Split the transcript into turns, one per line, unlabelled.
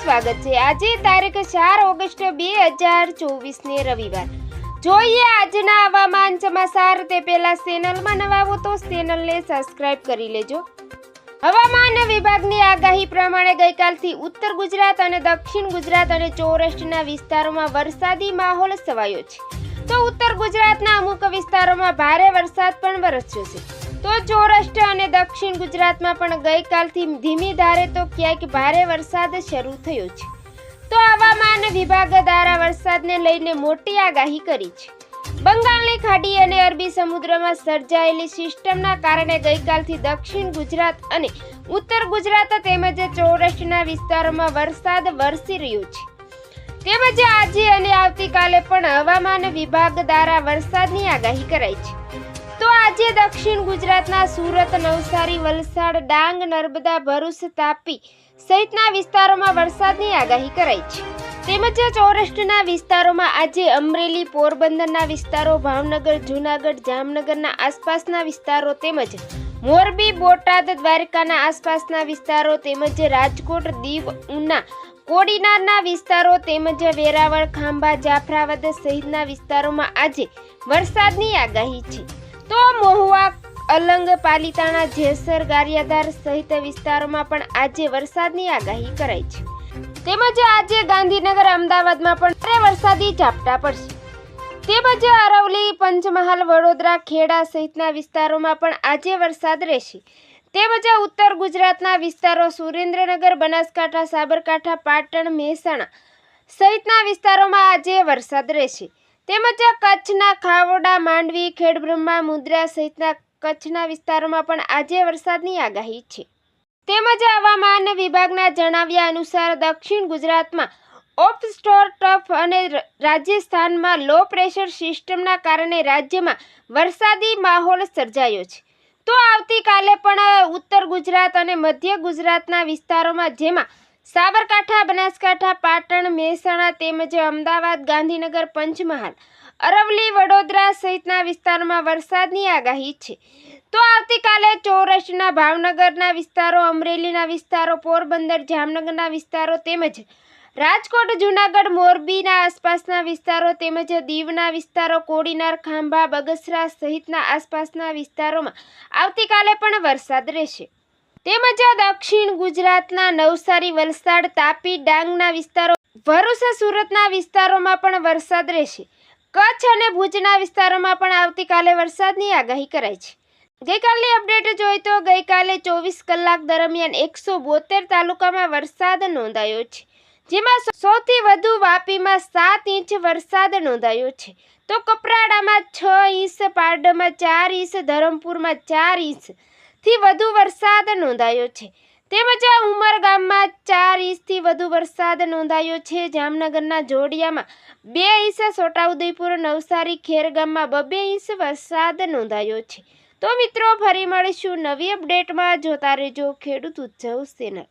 સ્વાગત છે। આજે તારીખ 4 ઓગસ્ટ 2024 ને રવિવાર। જોઈએ આજના હવામાન સમાચાર। તે પહેલા ચેનલમાં નવા હો તો ચેનલને સબસ્ક્રાઇબ કરી લેજો। હવામાન વિભાગની આગાહી પ્રમાણે ગઈકાલથી ઉત્તર ગુજરાત અને દક્ષિણ ગુજરાત અને સૌરાષ્ટ્રના વિસ્તારોમાં વરસાદી માહોલ છવાયો છે। તો ઉત્તર ગુજરાતના અમુક વિસ્તારોમાં ભારે વરસાદ પણ વરસ્યો છે। તો સૌરાષ્ટ્ર અને દક્ષિણ ગુજરાતમાં પણ ગઈકાલથી ધીમી ધારે તો ક્યાંક ભારે વરસાદ શરૂ થયો છે। તો હવામાન વિભાગ દ્વારા વરસાદને લઈને મોટી આગાહી કરી છે। બંગાળની ખાડી અને અરબી સમુદ્રમાં સર્જાયેલી સિસ્ટમના કારણે ગઈકાલથી દક્ષિણ ગુજરાત અને ઉત્તર ગુજરાત તેમજ સૌરાષ્ટ્રના વિસ્તારોમાં વરસાદ વરસી રહ્યો છે। તેમજ આજે અને આવતીકાલે પણ હવામાન વિભાગ દ્વારા વરસાદની આગાહી કરાઈ છે। તો આજે દક્ષિણ ગુજરાતના સુરત, નવસારી, વલસાડ, ડાંગ, નર્મદા, ભરૂચ, તાપી સહિતના વિસ્તારોમાં વરસાદની આગાહી કરાઈ છે। તેમજ સૌરાષ્ટ્રના વિસ્તારોમાં આજે અમરેલી, પોરબંદરના વિસ્તારો, ભાવનગર, જૂનાગઢ, જામનગરના આસપાસના વિસ્તારો તેમજ મોરબી, બોટાદ, દ્વારકાના આસપાસના વિસ્તારો તેમજ રાજકોટ, દીવ, ઉના, કોડીનારના વિસ્તારો તેમજ વેરાવળ, ખાંભા, જાફરાબાદ સહિતના વિસ્તારોમાં આજે વરસાદની આગાહી છે। તો મહુવા, અલંગ, પાલીતાણા, જેસર, ગારિયાધાર સહિત વિસ્તારોમાં પણ આજે વરસાદની આગાહી કરાઈ છે। તેમજ આજે ગાંધીનગર, અમદાવાદમાં પણ ભારે વરસાદી ઝાપટા પડશે। તેમજ અરવલ્લી, પંચમહાલ, વડોદરા, ખેડા સહિતના વિસ્તારોમાં પણ આજે વરસાદ રહેશે। તેમજ ઉત્તર ગુજરાતના વિસ્તારો સુરેન્દ્રનગર, બનાસકાંઠા, સાબરકાંઠા, પાટણ, મહેસાણા સહિતના વિસ્તારોમાં આજે વરસાદ રહેશે। તેમજ કચ્છના ખાવડા, માંડવી, ખેડબ્રહ્મા, મુન્દ્રા સહિતના કચ્છના વિસ્તારોમાં પણ આજે વરસાદની આગાહી છે। તેમજ હવામાન વિભાગના જણાવ્યા અનુસાર દક્ષિણ ગુજરાતમાં ઓફશોર ટ્રફ અને રાજસ્થાનમાં લો પ્રેશર સિસ્ટમના કારણે રાજ્યમાં વરસાદી માહોલ સર્જાયો છે। તો આવતીકાલે પણ ઉત્તર ગુજરાત અને મધ્ય ગુજરાતના વિસ્તારોમાં જેમાં સાબરકાંઠા, બનાસકાંઠા, પાટણ, મહેસાણા તેમજ અમદાવાદ, ગાંધીનગર, પંચમહાલ, અરવલ્લી, વડોદરા સહિતના વિસ્તારોમાં વરસાદની આગાહી છે। તો આવતીકાલે સૌરાષ્ટ્રના ભાવનગરના વિસ્તારો, અમરેલીના વિસ્તારો, પોરબંદર, જામનગરના વિસ્તારો તેમજ રાજકોટ, જૂનાગઢ, મોરબીના આસપાસના વિસ્તારો તેમજ દીવના વિસ્તારો, કોડીનાર, ખાંભા, બગસરા સહિતના આસપાસના વિસ્તારોમાં આવતીકાલે પણ વરસાદ રહેશે। તેમજ દક્ષિણ ગુજરાતના નવસારી, વલસાડ, તાપી, ડાંગના વિસ્તારો, ભરૂચ, સુરતના વિસ્તારોમાં પણ વરસાદ રહેશે। કચ્છ અને ભુજના વિસ્તારોમાં પણ આવતીકાલે વરસાદની આગાહી કરાઈ છે। ગઈકાલની અપડેટ જોઈએ તો ગઈકાલે 24 કલાક દરમિયાન 172 તાલુકામાં વરસાદ નોંધાયો છે, જેમાં સૌથી વધુ વાપીમાં 7 ઇંચ વરસાદ નોંધાયો છે। તો કપરાડામાં 6 ઇંચ, પારડમાં 4 ઇંચ, ધરમપુરમાં 4 ઇંચથી વધુ વરસાદ નોંધાયો છે। તેમજ ઉમરગામમાં 4 ઇંચથી વધુ વરસાદ નોંધાયો છે। જામનગરના જોડિયામાં 2 ઇંચ, છોટાઉદેપુર, નવસારી, ખેરગામમાં 2 ઇંચ વરસાદ નોંધાયો છે। તો મિત્રો ફરી મળીશું નવી અપડેટમાં। જોતા રહેજો ખેડૂત ઉત્સવ ચેનલ।